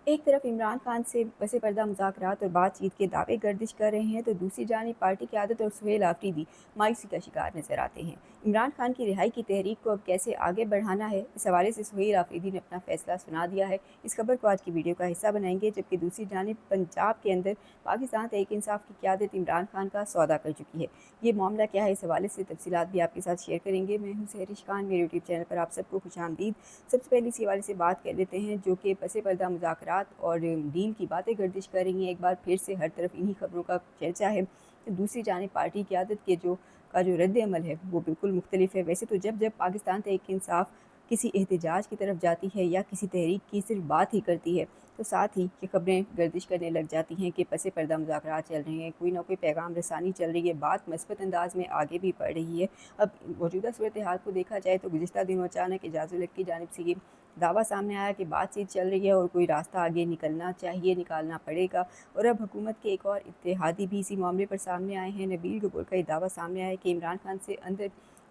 एक तरफ इमरान खान से पस पर्दा मुज़ाकरात और बातचीत के दावे गर्दिश कर रहे हैं, तो दूसरी जानिब पार्टी क़यादत और सुहेल आफरीदी मायूसी का शिकार नजर आते हैं। इमरान खान की रिहाई की तहरीक को अब कैसे आगे बढ़ाना है, इस हवाले से सुहेल आफरीदी ने अपना फैसला सुना दिया है। इस खबर को आज की वीडियो का हिस्सा बनाएंगे। जबकि दूसरी जानिब पंजाब के अंदर पाकिस्तान तहरीक इंसाफ की क़यादत इमरान खान का सौदा कर चुकी है। ये मामला क्या है, इस हवाले से तफसीलात भी आपके साथ शेयर करेंगे। मैं हूँ सहरिश खान, मेरे यूट्यूब चैनल पर आप सबको खुशामदीद। सबसे पहले इसी हवाले से बात कर लेते हैं, जो कि पस पर्दा मुज़ाकरात और डील की बातें गर्दिश कर रही हैं। एक बार फिर से हर तरफ इन्हीं खबरों का चर्चा है। तो दूसरी जानिब पार्टी क़यादत के जो रद्द अमल है वो बिल्कुल मुख्तलिफ है। वैसे तो जब जब पाकिस्तान तहरीक इंसाफ किसी एहतजाज की तरफ जाती है या किसी तहरीक की सिर्फ बात ही करती है, तो साथ ही ये खबरें गर्दिश करने लग जाती हैं कि पस पर्दा मुज़ाकरात चल रहे हैं, कोई ना कोई पैगाम रसानी चल रही है, बात मस्बत अंदाज में आगे भी बढ़ रही है। अब मौजूदा सूरत हाल को देखा जाए तो गुज़िश्ता दिनों अचानक एजाज़ुल हक की जानिब से ये दावा सामने आया कि बातचीत चल रही है और कोई रास्ता आगे निकलना चाहिए, निकालना पड़ेगा। और अब हुकूमत के एक और इत्तेहादी भी इसी मामले पर सामने आए हैं। नबील गफूर का ये दावा सामने आया है कि इमरान खान से अंदर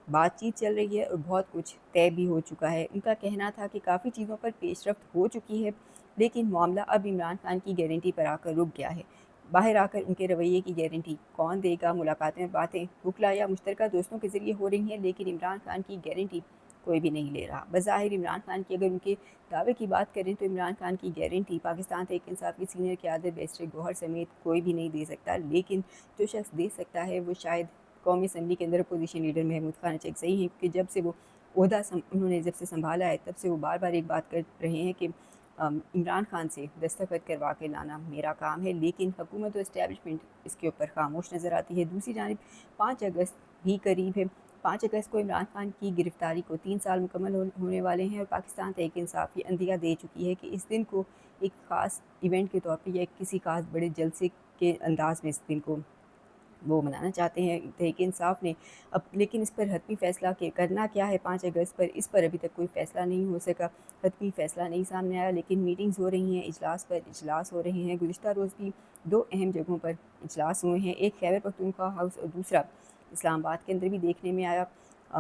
बातचीत चल रही है और बहुत कुछ तय भी हो चुका है। उनका कहना था कि काफ़ी चीज़ों पर पेशरफ्त हो चुकी है, लेकिन मामला अब इमरान खान की गारंटी पर आकर रुक गया है। बाहर आकर उनके रवैये की गारंटी कौन देगा? मुलाकातें, बातें बुकला या मुश्तरका दोस्तों के ज़रिए हो रही हैं, लेकिन इमरान खान की गारंटी कोई भी नहीं ले रहा। बज़ाहिर इमरान खान की अगर उनके दावे की बात करें तो इमरान खान की गारंटी पाकिस्तान तहरीक इंसाफ की सीनियर क़यादत बैरिस्टर गौहर समेत कोई भी नहीं दे सकता, लेकिन जो शख्स दे सकता है वो शायद कौमी असम्बली के अंदर अपोजिशन लीडर महमूद खान अचकज़ई हैं, क्योंकि जब से वो ओहदा उन्होंने जब से संभाला है तब से वो बार बार एक बात कर रहे हैं कि इमरान खान से दस्तखत करवा के लाना मेरा काम है, लेकिन हुकूमत और इस्टेब्लिशमेंट इसके ऊपर खामोश नज़र आती है। दूसरी जानिब 5 अगस्त भी करीब है। 5 अगस्त को इमरान खान की गिरफ्तारी को 3 साल मुकम्मल होने वाले हैं और पाकिस्तान तहरीक इंसाफ ये अंदिया दे चुकी है कि इस दिन को एक ख़ास इवेंट के तौर पर या किसी ख़ास बड़े जलसे के अंदाज में इस दिन को वो मनाना चाहते हैं तहरीक इंसाफ ने। अब लेकिन इस पर हतमी फ़ैसला के करना क्या है 5 अगस्त पर, इस पर अभी तक कोई फ़ैसला नहीं हो सका। हतमी फ़ैसला नहीं सामने आया, लेकिन मीटिंग्स हो रही हैं, इजलास पर इजलास हो रहे हैं। गुज़िश्ता रोज़ भी 2 अहम जगहों पर इजलास हुए हैं, एक खैबर पख्तूनख्वा हाउस और दूसरा इस्लामाबाद के अंदर भी देखने में आया।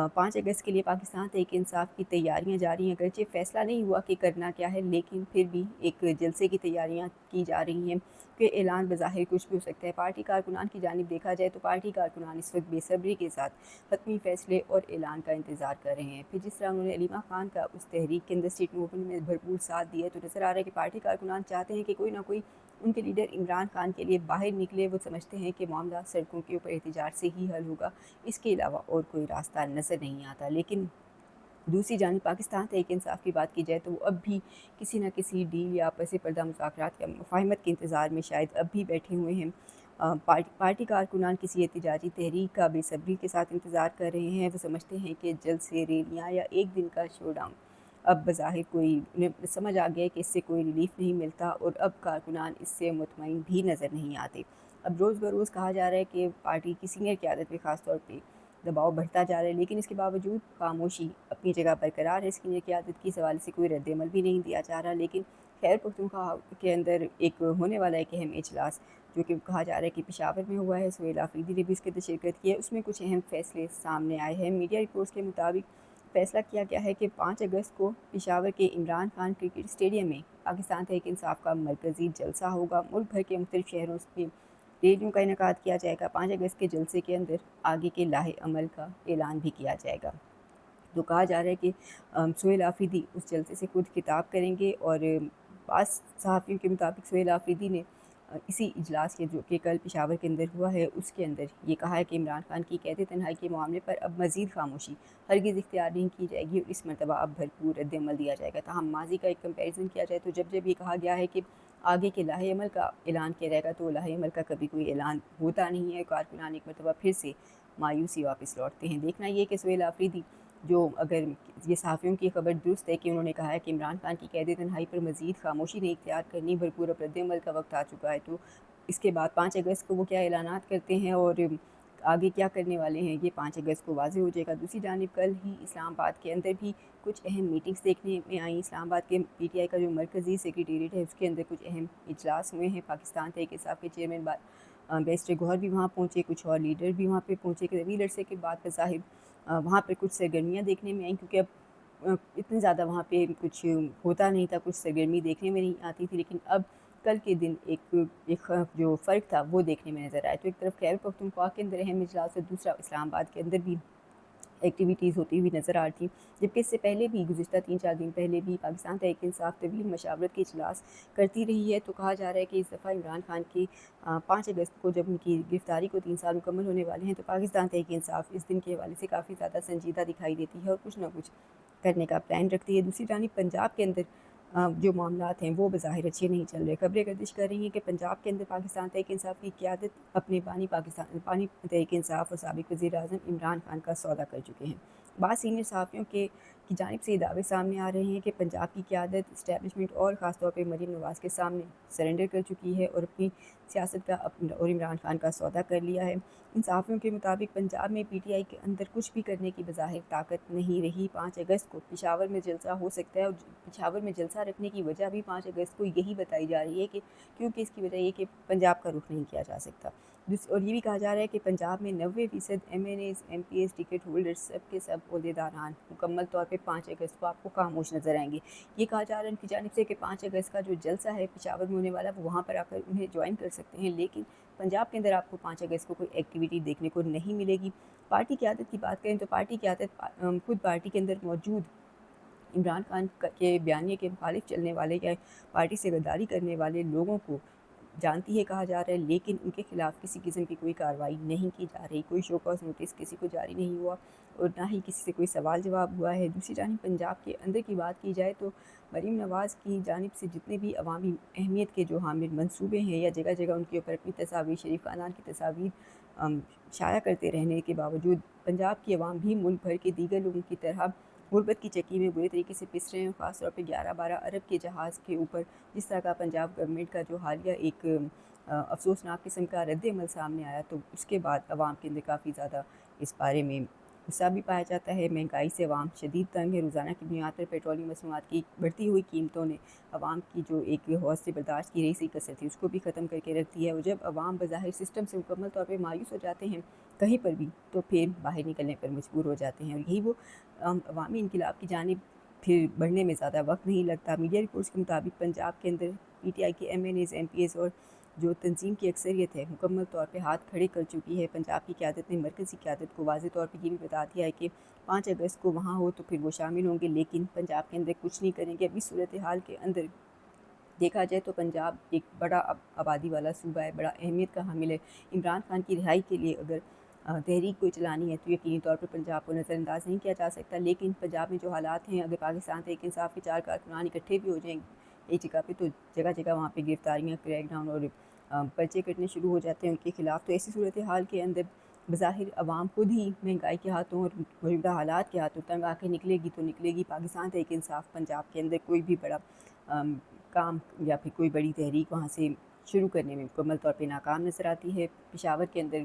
5 अगस्त के लिए पाकिस्तान तहरीक इंसाफ की तैयारियां जारी हैं। अगरचे फ़ैसला नहीं हुआ कि करना क्या है, लेकिन फिर भी एक जलसे की तैयारियां की जा रही हैं कि ऐलान बज़ाहिर कुछ भी हो सकता है। पार्टी कारकुनान की जानिब देखा जाए तो पार्टी कारकुनान इस वक्त बेसब्री के साथ हतमी फ़ैसले और ऐलान का इंतज़ार कर रहे हैं। फिर जिस तरह उन्होंने अलीमा खान का उस तहरीक के अंदर स्ट्रीट मूवमेंट में भरपूर साथ दिया, तो नज़र आ रहा है कि पार्टी कारकुनान चाहते हैं कि कोई ना कोई उनके लीडर इमरान खान के लिए बाहर निकले। वो समझते हैं कि मामला सड़कों के ऊपर एहतजाज से ही हल होगा, इसके अलावा और कोई रास्ता नज़र नहीं आता। लेकिन दूसरी जानिब पाकिस्तान तहरीक इंसाफ की बात की जाए तो वो अब भी किसी न किसी डील या पस पर्दा मुज़ाकरात या मुफ़ाहमत के इंतज़ार में शायद अब भी बैठे हुए हैं। पार्टी कारकुनान किसी एहतजाजी तहरीक का बेसब्री के साथ इंतज़ार कर रहे हैं। वो समझते हैं कि जल्द से रैलियाँ या एक दिन का शो डाउन अब बज़ाहिर कोई उन्हें समझ आ गया है कि इससे कोई रिलीफ नहीं मिलता और अब कारकुनान इससे मुतमईन भी नज़र नहीं आते। अब रोज़ बरोज़ कहा जा रहा है कि पार्टी की सीनियर क़यादत पे ख़ास तौर पे दबाव बढ़ता जा रहा है, लेकिन इसके बावजूद खामोशी अपनी जगह बरकरार है। सीनियर क़यादत की इस हवाले से कोई रद्द-ए-अमल भी नहीं दिया जा रहा। लेकिन खैबर पख्तूनख्वा के अंदर एक होने वाला एक अहम इजलास, जो कि कहा जा रहा है कि पेशावर में हुआ है, सुहेल आफरीदी ने भी इसके अंदर शिरकत की है, उसमें कुछ अहम फ़ैसले सामने आए हैं। मीडिया रिपोर्ट्स के मुताबिक फ़ैसला किया गया है कि 5 अगस्त को पेशावर के इमरान खान क्रिकेट स्टेडियम में पाकिस्तान तहरीक इंसाफ का मरकज़ी जलसा होगा। मुल्क भर के मुख्तलिफ शहरों में रैलियों का इनेकाद किया जाएगा। 5 अगस्त के जलसे के अंदर आगे के लाहे अमल का ऐलान भी किया जाएगा। तो कहा जा रहा है कि सुहेल आफरीदी उस जलसे से खुद खिताब करेंगे और बाज़ सहाफ़ियों के मुताबिक सुहेल आफरीदी ने इसी इजलास के जो कि कल पेशावर के अंदर हुआ है उसके अंदर ये कहा है कि इमरान खान की कैद तन्हाई के मामले पर अब मज़ीद खामोशी हरगिज़ इख्तियार नहीं की जाएगी और इस मरतबा अब भरपूर रद्द-ए-अमल दिया जाएगा। ताहम माजी का एक कंपैरिजन किया जाए तो जब जब ये कहा गया है कि आगे के लाहे अमल का ऐलान किया जाएगा, तो लाहे अमल का कभी कोई ऐलान होता नहीं है। कारकुनान एक मरतबा फिर से मायूसी वापस लौटते हैं। देखना ये कि सुहेल आफरीदी, जो अगर ये सहाफ़ियों की खबर दुरुस्त है कि उन्होंने कहा है कि इमरान खान की कैद तन्हाई पर मज़ीद खामोशी नहीं इख्तियार करनी, भरपूर अब रद्द-ए-अमल का वक्त आ चुका है, तो इसके बाद 5 अगस्त को वो क्या ऐलानात करते हैं और आगे क्या करने वाले हैं, ये 5 अगस्त को वाज़ेह हो जाएगा। दूसरी जानिब कल ही इस्लामाबाद के अंदर भी कुछ अहम मीटिंग्स देखने में आई। इस्लामाबाद के पीटीआई का जो मरकज़ी सेक्रेटेरिएट है उसके अंदर कुछ अहम इजलास हुए हैं। पाकिस्तान तहरीक इंसाफ के चेयरमैन बैरिस्टर गौहर भी वहाँ पहुँचे, कुछ और लीडर भी वहाँ पे पहुँचे। करीबी अरसे के बाद बज़ाहिर वहाँ पर कुछ सरगर्मियाँ देखने में आई, क्योंकि अब اتنے زیادہ وہاں پہ کچھ ہوتا نہیں تھا، کچھ سرگرمی دیکھنے میں نہیں آتی تھی، لیکن اب کل کے دن ایک جو فرق تھا وہ دیکھنے میں نظر آیا۔ تو ایک طرف خیبر پختونخوا کے اندر اہم اجلاس اور دوسرا اسلام آباد کے اندر بھی ایکٹیویٹیز ہوتی ہوئی نظر آ رہی تھیں، جبکہ اس سے پہلے بھی گزشتہ 3-4 دن پہلے بھی پاکستان تحریک انصاف طویل مشاورت کے اجلاس کرتی رہی ہے۔ تو کہا جا رہا ہے کہ اس دفعہ عمران خان کی 5 اگست کو جب ان کی گرفتاری کو 3 سال مکمل ہونے والے ہیں، تو پاکستان تحریک انصاف اس دن کے حوالے سے کافی زیادہ سنجیدہ دکھائی دیتی ہے اور کچھ نہ کچھ کرنے کا پلان رکھتی ہے۔ دوسری جانب پنجاب کے اندر جو معاملات ہیں وہ بظاہر اچھے نہیں چل رہے۔ خبریں گردش کر رہی ہیں کہ پنجاب کے اندر پاکستان تحریک انصاف کی قیادت اپنے بانی تحریک انصاف اور سابق وزیر اعظم عمران خان کا سودا کر چکے ہیں۔ بعض سینئر صحافیوں کی جانب سے یہ دعوے سامنے آ رہے ہیں کہ پنجاب کی قیادت اسٹیبلشمنٹ اور خاص طور پہ مریم نواز کے سامنے سرنڈر کر چکی ہے اور اپنی سیاست کا اور عمران خان کا سودا کر لیا ہے۔ ان صحافیوں کے مطابق پنجاب میں پی ٹی آئی کے اندر کچھ بھی کرنے کی بظاہر طاقت نہیں رہی۔ 5 اگست کو پشاور میں جلسہ ہو سکتا ہے، اور پشاور میں جلسہ رکھنے کی وجہ بھی 5 اگست کو یہی بتائی جا رہی ہے کہ کیونکہ اس کی وجہ یہ کہ پنجاب کا رخ نہیں کیا جا سکتا، اور یہ بھی کہا جا رہا ہے کہ پنجاب میں 90% M N As, M P As, ticket holder سب کے سب عہدیداران مکمل طور پہ 5 اگست کو آپ کو خاموش نظر آئیں گے۔ یہ کہا جا رہا ہے ان کی جانب سے کہ 5 اگست کا جو جلسہ ہے پشاور میں ہونے والا وہ وہاں پر آ کر انہیں جوائن کر سکتے ہیں، لیکن پنجاب کے اندر آپ کو 5 اگست کو کوئی ایکٹیویٹی دیکھنے کو نہیں ملے گی۔ پارٹی قیادت کی بات کریں تو پارٹی قیادت خود پارٹی کے اندر موجود عمران خان کے بیانیے کے مخالف چلنے والے یا پارٹی سے غداری کرنے والے لوگوں کو جانتی ہے کہا جا رہا ہے، لیکن ان کے خلاف کسی قسم کی کوئی کارروائی نہیں کی جا رہی، کوئی شو کاز نوٹس کسی کو جاری نہیں ہوا اور نہ ہی کسی سے کوئی سوال جواب ہوا ہے۔ دوسری جانب پنجاب کے اندر کی بات کی جائے تو مریم نواز کی جانب سے جتنے بھی عوامی اہمیت کے جو حامل منصوبے ہیں یا جگہ جگہ ان کے اوپر اپنی تصاویر، شریف خاندان کی تصاویر شائع کرتے رہنے کے باوجود پنجاب کی عوام بھی ملک بھر کے دیگر لوگوں کی طرح غربت کی چکی میں برے طریقے سے پس رہے ہیں، خاص طور پہ 11-12 ارب کے جہاز کے اوپر جس طرح کا پنجاب گورنمنٹ کا جو حالیہ ایک افسوسناک قسم کا رد عمل سامنے آیا، تو اس کے بعد عوام کے اندر کافی زیادہ اس بارے میں غصہ بھی پایا جاتا ہے۔ مہنگائی سے عوام شدید تنگ ہے، روزانہ کی بنیاد پر پیٹرولیم مصنوعات کی بڑھتی ہوئی قیمتوں نے عوام کی جو ایک حوصلے برداشت کی رہی سی کثرت تھی اس کو بھی ختم کر کے رکھ دیا ہے، اور جب عوام بظاہر سسٹم سے مکمل طور پہ مایوس ہو جاتے ہیں کہیں پر بھی تو پھر باہر نکلنے پر مجبور ہو جاتے ہیں، اور یہی وہ عوامی انقلاب کی جانب پھر بڑھنے میں زیادہ وقت نہیں لگتا۔ میڈیا رپورٹس کے مطابق پنجاب کے اندر پی ٹی آئی کے M N As, M P As اور جو تنظیم کی اکثریت ہے مکمل طور پہ ہاتھ کھڑے کر چکی ہے۔ پنجاب کی قیادت نے مرکزی قیادت کو واضح طور پہ یہ بھی بتا دیا ہے کہ 5 اگست کو وہاں ہو تو پھر وہ شامل ہوں گے، لیکن پنجاب کے اندر کچھ نہیں کریں گے۔ اب اس صورتحال کے اندر دیکھا جائے تو پنجاب ایک بڑا آبادی والا صوبہ ہے، بڑا اہمیت کا حامل ہے۔ عمران خان کی رہائی کے لیے اگر تحریک کو چلانی ہے تو یقینی طور پر پنجاب کو نظر انداز نہیں کیا جا سکتا، لیکن پنجاب میں جو حالات ہیں اگر پاکستان تحریک انصاف کے 4 کارکنان اکٹھے بھی ہو جائیں ایک جگہ پہ تو جگہ جگہ وہاں پہ گرفتاریاں، کریک ڈاؤن اور پرچے کٹنے شروع ہو جاتے ہیں ان کے خلاف، تو ایسی صورتحال کے اندر بظاہر عوام خود ہی مہنگائی کے ہاتھوں اور موجودہ حالات کے ہاتھوں تنگ آ کے نکلے گی تو نکلے گی۔ پاکستان تحریک انصاف پنجاب کے اندر کوئی بھی بڑا کام یا پھر کوئی بڑی تحریک وہاں سے شروع کرنے میں مکمل طور پہ ناکام نظر آتی ہے۔ پشاور کے اندر